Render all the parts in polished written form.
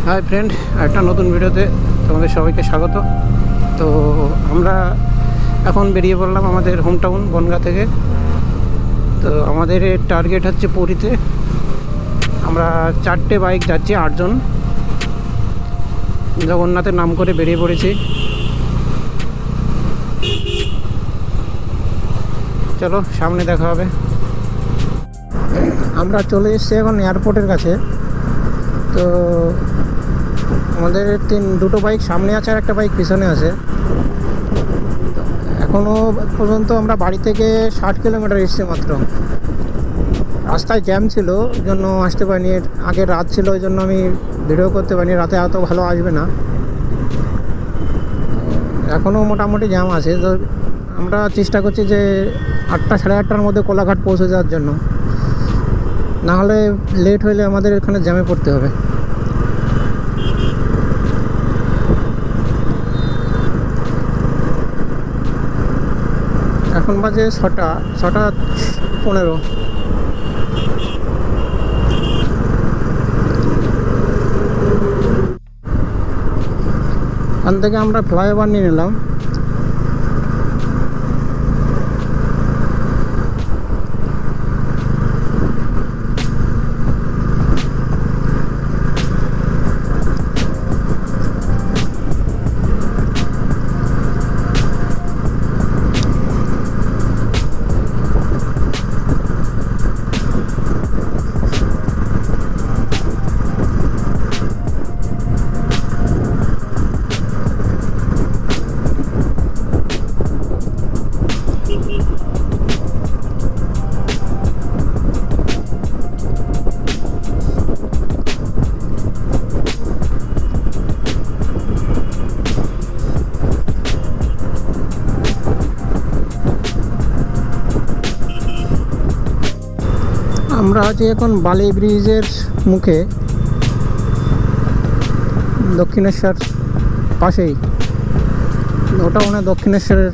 Hi friend, একটা নতুন ভিডিওতে তোমাদের সবাইকে স্বাগত। তো আমরা এখন বেরিয়ে পড়লাম আমাদের হোম টাউন বনগাঁ থেকে। তো আমাদের টার্গেট হচ্ছে পুরীতে। আমরা 4টে বাইক যাচ্ছি, 8জন, জগন্নাথের নাম করে বেরিয়ে পড়েছি। চলো সামনে দেখা হবে। আমরা চলে এসেছি এখন এয়ারপোর্টের কাছে। তো আমাদের দুটো বাইক সামনে আছে আর একটা বাইক পিছনে আছে। এখনও পর্যন্ত আমরা বাড়ি থেকে 60 কিলোমিটার এসেছি মাত্র। রাস্তায় জ্যাম ছিল, ওই জন্য আসতে পারিনি। আগে রাত ছিল, ওই জন্য আমি ভিডিও করতে পারিনি। রাতে এত ভালো আসবে না। এখনও মোটামুটি জ্যাম আছে। তো আমরা চেষ্টা করছি যে 8টা সাড়ে 8টার মধ্যে কোলাঘাট পৌঁছে যাওয়ার জন্য, নাহলে লেট হলে আমাদের এখানে জ্যামে পড়তে হবে। এখন বাজে 6:15। এখান থেকে আমরা ফ্লাইওভার নিয়ে নিলাম। আমরা আছি এখন বালি ব্রিজের মুখে, দক্ষিণেশ্বর পাশেই। ওটা মনে হয় দক্ষিণেশ্বরের।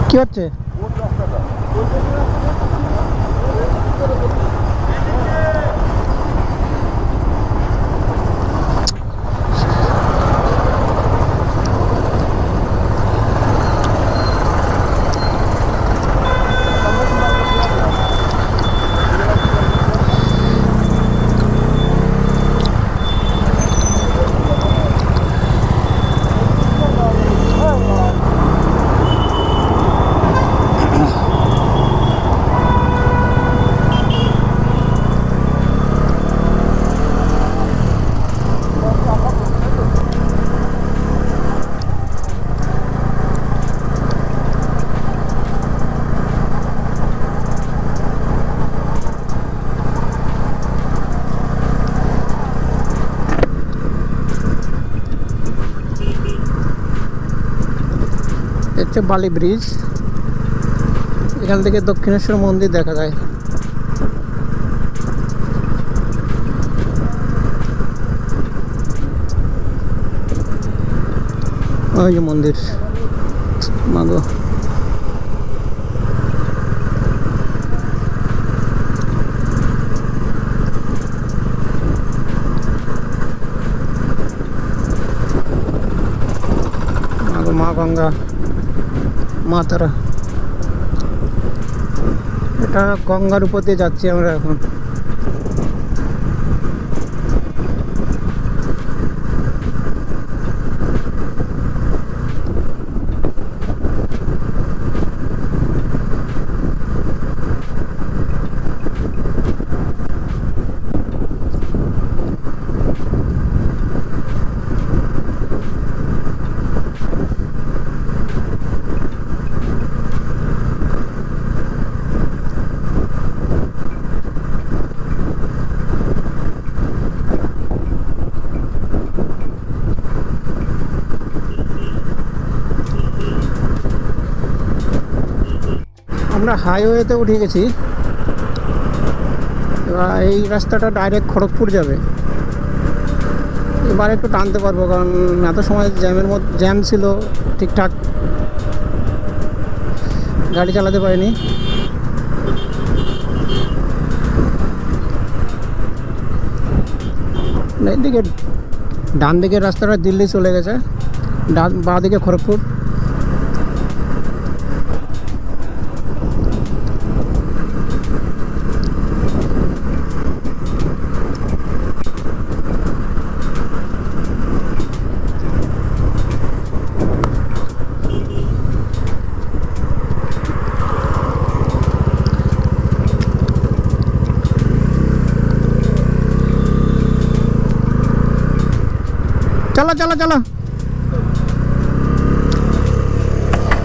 কি হচ্ছে? হচ্ছে বালি ব্রিজ। এখান থেকে দক্ষিণেশ্বর মন্দির দেখা যায়। ওই যে মন্দির, মাগো। মাগো, মা গঙ্গা, মা তারা। এটা গঙ্গার উপর দিয়ে যাচ্ছি আমরা এখন। আমরা হাইওয়েতে উঠে গেছি। এবার এই রাস্তাটা ডাইরেক্ট খড়গপুর যাবে। এবার একটু টানতে পারবো, কারণ এত সময় জ্যাম ছিল। ঠিকঠাক গাড়ি চালাতে পারিনি। এদিকে ডান দিকের রাস্তাটা দিল্লি চলে গেছে, বাঁ দিকে খড়গপুর। চলো চলো চলো,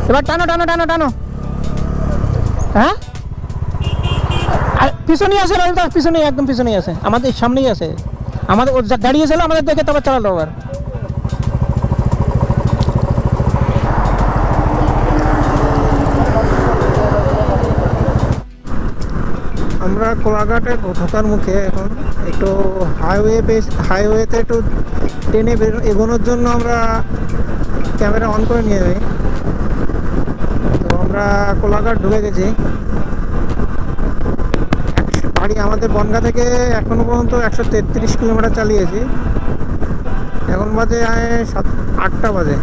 এবার টানো টানো টানো টানো। হ্যাঁ পিছনেই আছে, পিছনেই একদম পিছনেই আছে, আমাদের সামনেই আছে। আমাদের দাঁড়িয়েছিল, আমাদের দেখে তারপর চালালো আবার। আমরা কোলাঘাটে ঢোকার মুখে এখন একটু হাইওয়েতে একটু ট্রেনে এগোনোর জন্য আমরা ক্যামেরা অন করে নিয়ে যাই। তো আমরা কোলাঘাট ঢুকে গেছি। বাড়ি আমাদের বনগাঁ থেকে এখনো পর্যন্ত 133 কিলোমিটার চালিয়েছি। এখন বাজে 8টা বাজে।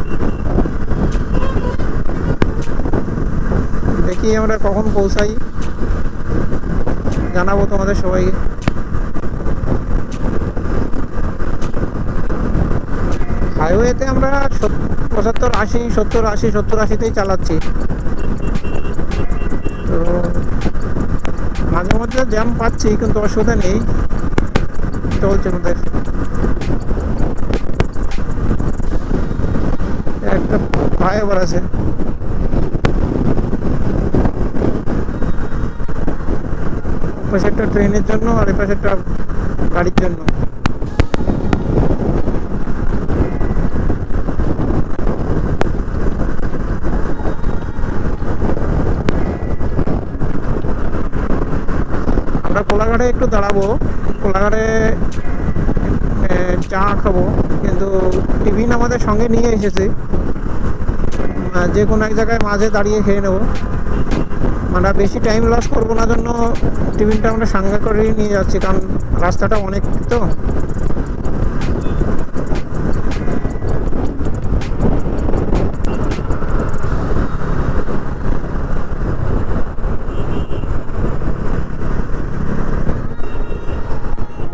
দেখি আমরা কখন পৌঁছাই, জানাবো তোমাদের সবাইকে। হাইওয়েতে আমরা 70-80তেই চালাচ্ছি। তো মাঝে মধ্যে জ্যাম পাচ্ছি, কিন্তু অসুবিধা নেই, চলছে আমাদের। একটা ফ্লাইওভার আছে, পাশে একটা ট্রেনের জন্য আর এপাশে একটা গাড়ির জন্য। আমরা কোলাঘাটে একটু দাঁড়াবো, কোলাঘাটে চা খাবো, কিন্তু টিফিন আমাদের সঙ্গে নিয়ে এসেছি। যে কোনো এক জায়গায় মাঝে দাঁড়িয়ে খেয়ে নেবো, আমরা বেশি টাইম লস করবো না জন্য টিফিনটা আমরা সঙ্গে করেই নিয়ে যাচ্ছি, কারণ রাস্তাটা অনেক তো।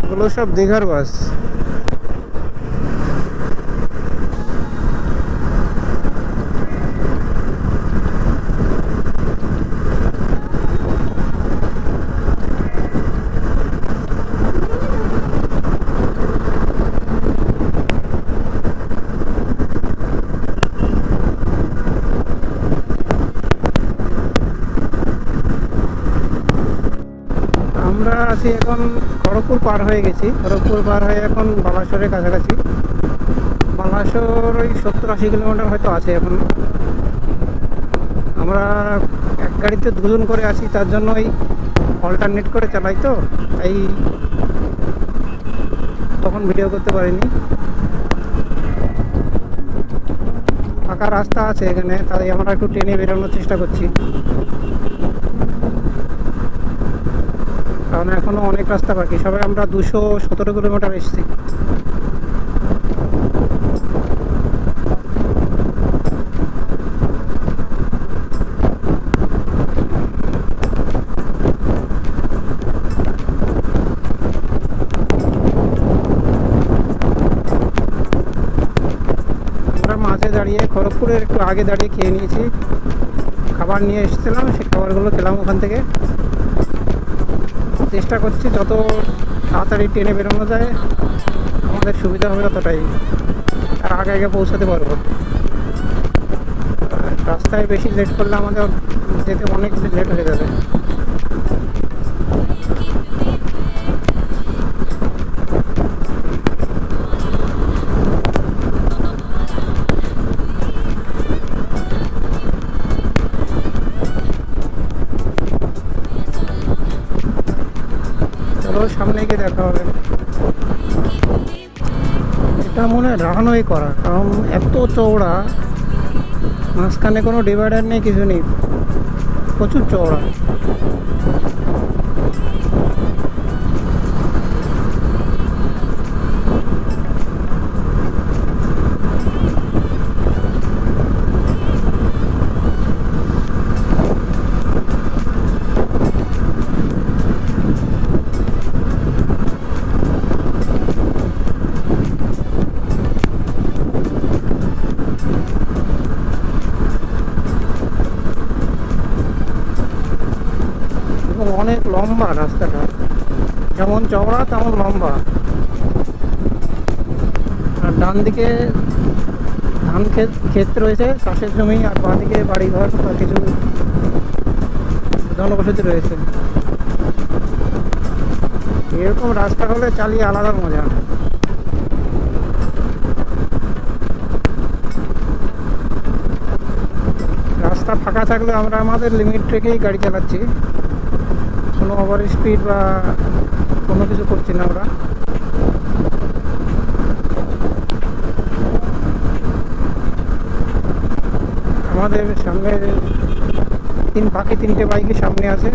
এগুলো সব দীঘার বাস। আমরা আছি এখন খড়গপুর পার হয়ে গেছি। খড়গপুর পার হয়ে এখন বালাসোরের কাছাকাছি। বালাসোর ওই 70-80 কিলোমিটার হয়তো আছে এখন। আমরা এক গাড়িতে দুজন করে আছি, তার জন্য ওই অল্টারনেট করে চালাই, তো এই তখন ভিডিও করতে পারিনি। ফাঁকা রাস্তা আছে এখানে, তাই আমরা একটু ট্রেনে বেরোনোর চেষ্টা করছি, কারণ এখনো অনেক রাস্তা বাকি। সবাই আমরা 217 কিলোমিটার এসেছি। আমরা মাঝে দাঁড়িয়ে, খড়গপুরের একটু আগে দাঁড়িয়ে খেয়ে নিয়েছি। খাবার নিয়ে এসেছিলাম, সেই খাবারগুলো খেলাম ওখান থেকে। চেষ্টা করছি যত তাড়াতাড়ি ট্রেনে বেরোনো যায় আমাদের সুবিধা হবে ততটাই, আর আগে আগে পৌঁছাতে পারবো। রাস্তায় বেশি লেট করলে আমাদের যেতে অনেক লেট হয়ে যাবে। সামনে গিয়ে দেখা হবে। এটা মনে হয় রানওয়ে করা, কারণ এত চওড়া, মাঝখানে কোনো ডিভাইডার নেই, কিছু নেই। প্রচুর চওড়া। অনেক লম্বা রাস্তাটা, যেমন চওড়া তেমন লম্বা। আর ডান দিকে ধান ক্ষেত রয়েছে, চাষের জমি, আর বাঁ দিকে বাড়িঘর বা কিছু জনবসতি রয়েছে। এরকম রাস্তা হলে চালিয়ে আলাদা মজা। রাস্তা ফাঁকা থাকলে আমরা আমাদের লিমিট রেখেই গাড়ি চালাচ্ছি, কোনো ওভার স্পিড বা কোনো কিছু করছি না আমরা। আমাদের সামনে বাকি তিনটে বাইকই সামনে আছে,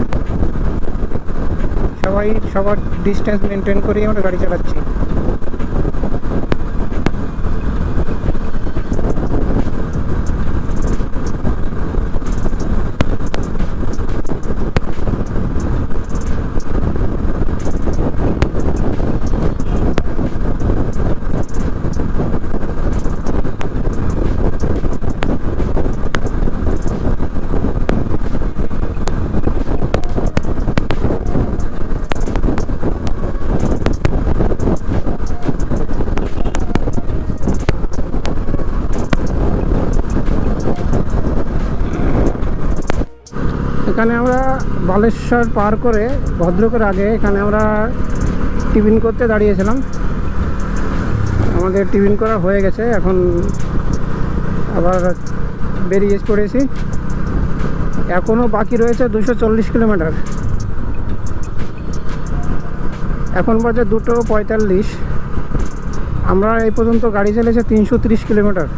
সবাই সবার ডিস্টেন্স মেনটেন করেই আমরা গাড়ি চালাচ্ছি। এখানে আমরা বালেশ্বর পার করে ভদ্রকের আগে এখানে আমরা টিফিন করতে দাঁড়িয়েছিলাম। আমাদের টিফিন করা হয়ে গেছে, এখন আবার বেরিয়ে পড়েছি। এখনও বাকি রয়েছে 240 কিলোমিটার। এখন বাজে 2:45। আমরা এই পর্যন্ত গাড়ি চালিয়েছে 330 কিলোমিটার।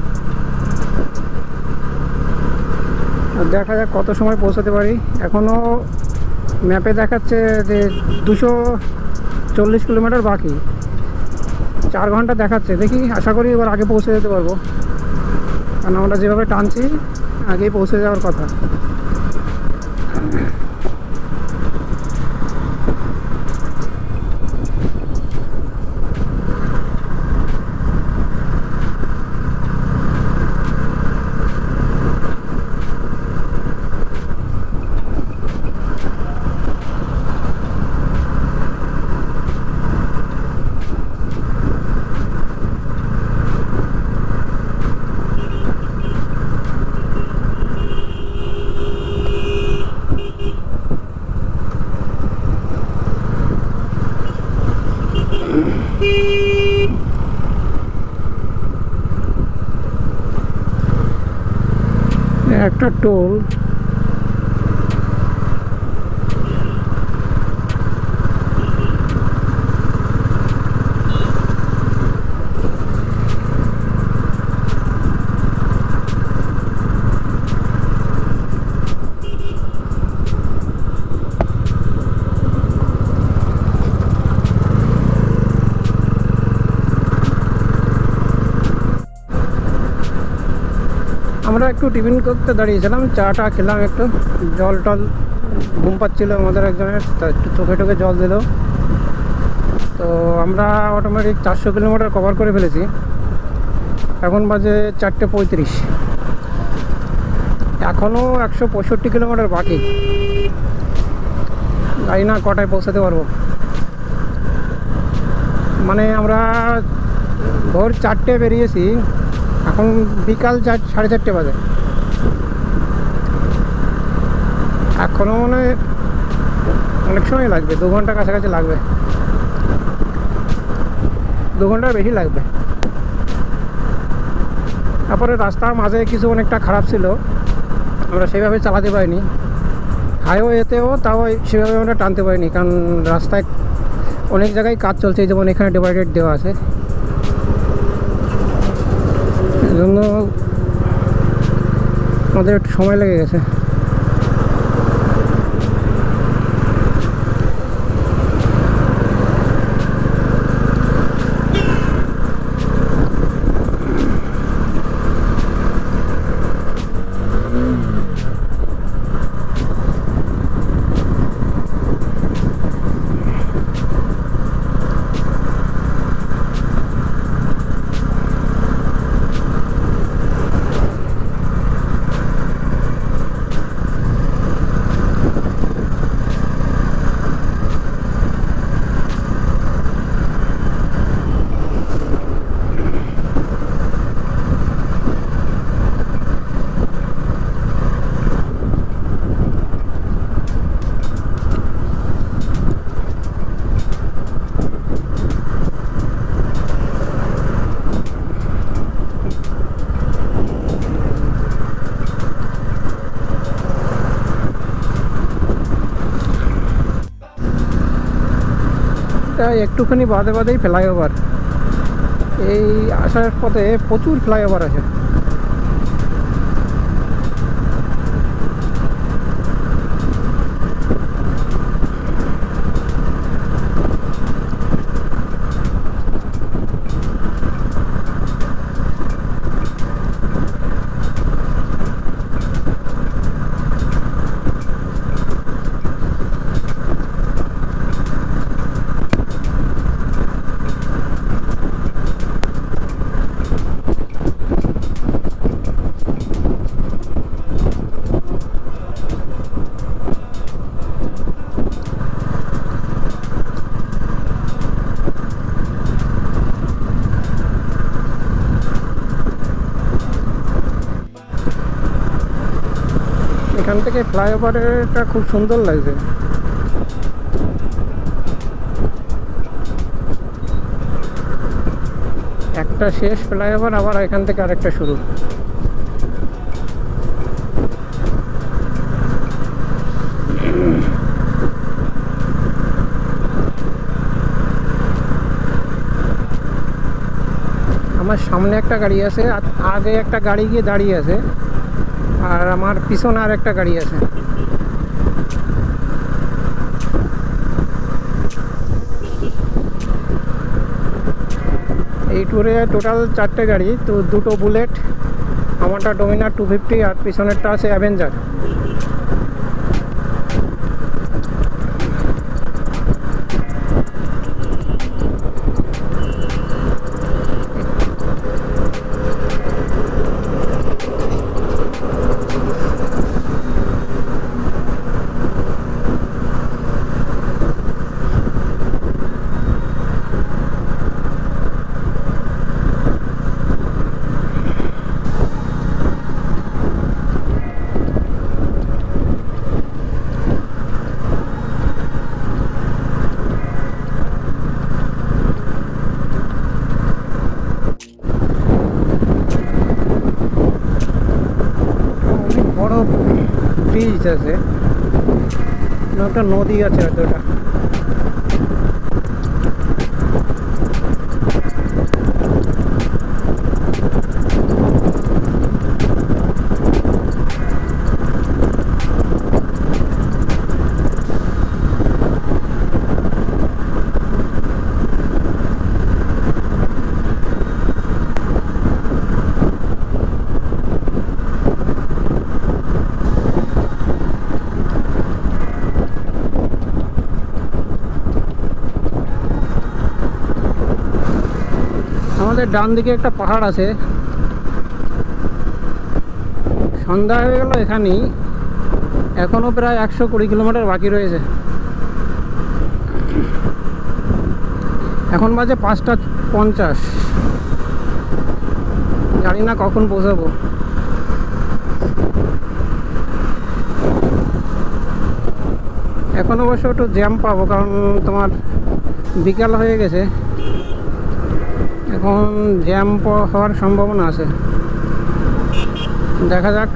দেখা যাক কত সময় পৌঁছাতে পারি। এখনও ম্যাপে দেখাচ্ছে যে 240 কিলোমিটার বাকি, 4 ঘন্টা দেখাচ্ছে। দেখি, আশা করি এবার আগে পৌঁছে যেতে পারবো, কারণ আমরা যেভাবে টানছি আগেই পৌঁছে যাওয়ার কথা। একটা টোল, আমরা একটু টিফিন করতে দাঁড়িয়েছিলাম, চাটা খেলাম, একটু জল টল ঘুম পাচ্ছিল আমাদের একজনের, তা একটু চোখে টোকে জল দিল। তো আমরা অটোমেটিক 400 কিলোমিটার কভার করে ফেলেছি। এখন বাজে 4:35। এখনও 165 কিলোমিটার বাকি। জানি না কটায় পৌঁছাতে পারবো। মানে আমরা ভোর 4টে বেরিয়েছি, এখন বিকাল 4:30 বাজে। এখনও মানে অনেক সময় লাগবে, 2 ঘন্টা কাছাকাছি লাগবে, 2 ঘন্টার বেশি লাগবে। তারপরে রাস্তার মাঝে কিছু অনেকটা খারাপ ছিল, আমরা সেভাবে চালাতে পারিনি। হাইওয়েতেও তাও সেভাবে আমরা টানতে পারিনি, কারণ রাস্তায় অনেক জায়গায় কাজ চলছে, যেমন এখানে ডিভাইডার দেওয়া আছে, এই জন্য আমাদের একটু সময় লেগে গেছে। এটা একটুখানি বাদে বাদেই ফ্লাইওভার। এই আসার পথে প্রচুর ফ্লাইওভার আছে। এখান থেকে ফ্লাইওভারটা খুব সুন্দর লাগছে। একটা শেষ ফ্লাইওভার, আবার এখান থেকে আরেকটা শুরু। আমার সামনে একটা গাড়ি আছে, আগে একটা গাড়ি গিয়ে দাঁড়িয়ে আছে, আর আমার পিছনে আর একটা গাড়ি আছে। এই ট্যুরে টোটাল 4টে গাড়ি, তো 2টো বুলেট, আমারটা ডোমিনার 250 আর পিছনেরটা আছে অ্যাভেঞ্জার। বড় ব্রিজ আছে, একটা নদী আছে হয়তো এটা। আমাদের ডান দিকে একটা পাহাড় আছে। সন্ধ্যা হয়ে গেল এখানেই, এখনো প্রায় 120 কিলোমিটার বাকি রয়েছে। এখন বাজে 5টা 50, জানি না কখন পৌঁছাবো। এখন অবশ্য একটু জ্যাম পাবো, কারণ তোমার বিকাল হয়ে গেছে, এখন জ্যাম হওয়ার সম্ভাবনা আছে। দেখা যাক।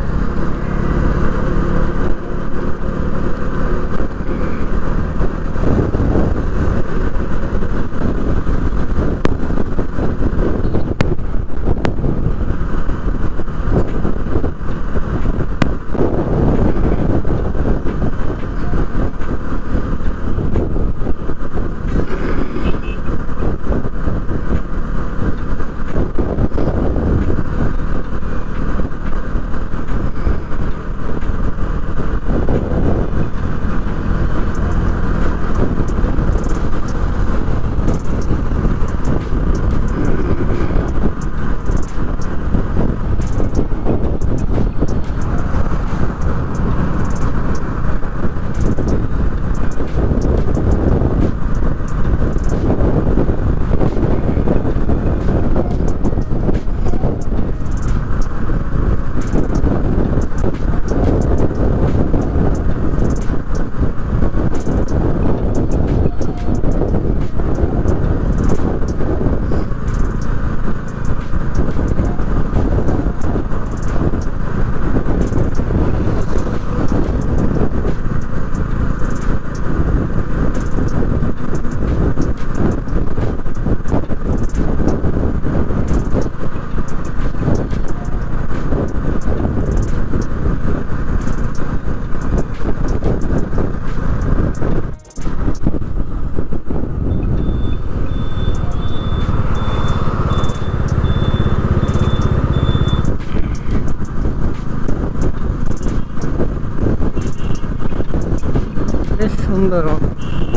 বেশ সুন্দর,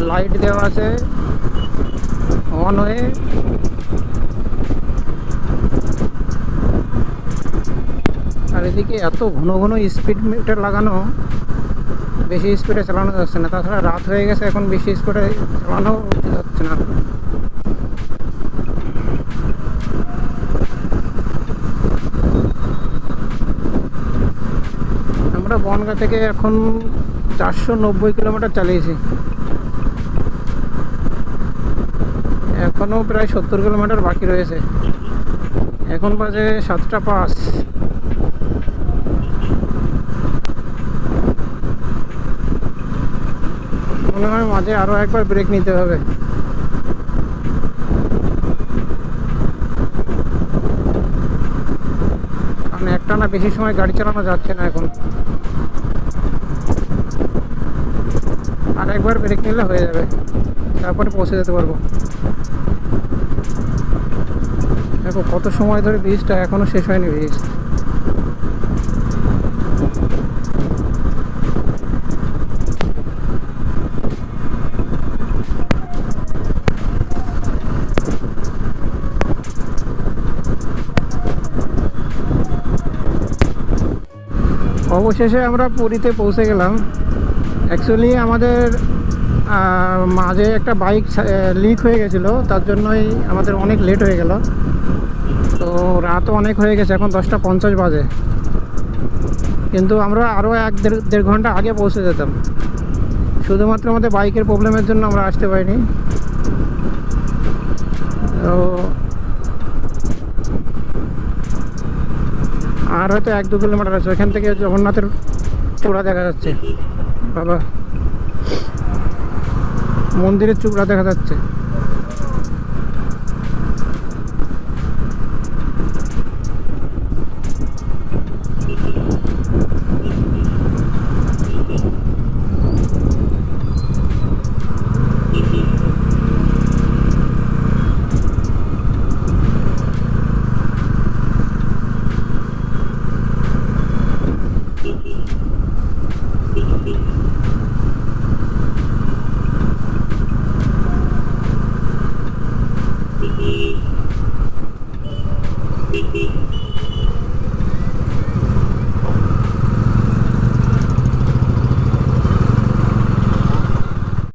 লাইট দেওয়া আছে অন হয়ে। আর এদিকে এত ঘন ঘন স্পিড মিটার লাগানো, বেশি স্পিডে চালানো যাচ্ছে না। তাছাড়া রাত হয়ে গেছে, এখন বেশি স্পিডে চালানো যাচ্ছে না। আমরা বনগাঁ থেকে এখন 490 কিলোমিটার চালিয়েছি, এখনও প্রায় 70 কিলোমিটার বাকি রয়েছে। এখন বাজে 7টা 5। মনে হয় মাঝে আরও একবার ব্রেক নিতে হবে। কারণ একটানা বেশি সময় গাড়ি চালানো যাচ্ছে না এখন। আর একবার ব্রেক নিলে হয়ে যাবে, তারপরে পৌঁছে যেতে পারবো। দেখো কত সময় ধরে ব্রিজটা এখনো শেষ হয়নি ব্রিজ। অবশেষে আমরা পুরীতে পৌঁছে গেলাম। অ্যাকচুয়ালি আমাদের মাঝে একটা বাইক লিক হয়ে গেছিলো, তার জন্যই আমাদের অনেক লেট হয়ে গেল। তো রাতও অনেক হয়ে গেছে, এখন 10টা 50 বাজে। কিন্তু আমরা আরও 1-1.5 ঘন্টা আগে পৌঁছে যেতাম, শুধুমাত্র আমাদের বাইকের প্রবলেমের জন্য আমরা আসতে পারিনি। তো আর হয়তো 1-2 কিলোমিটার আছে, ওইখান থেকে জগন্নাথের চূড়া দেখা যাচ্ছে। বাবা, মন্দিরের চূড়া দেখা যাচ্ছে।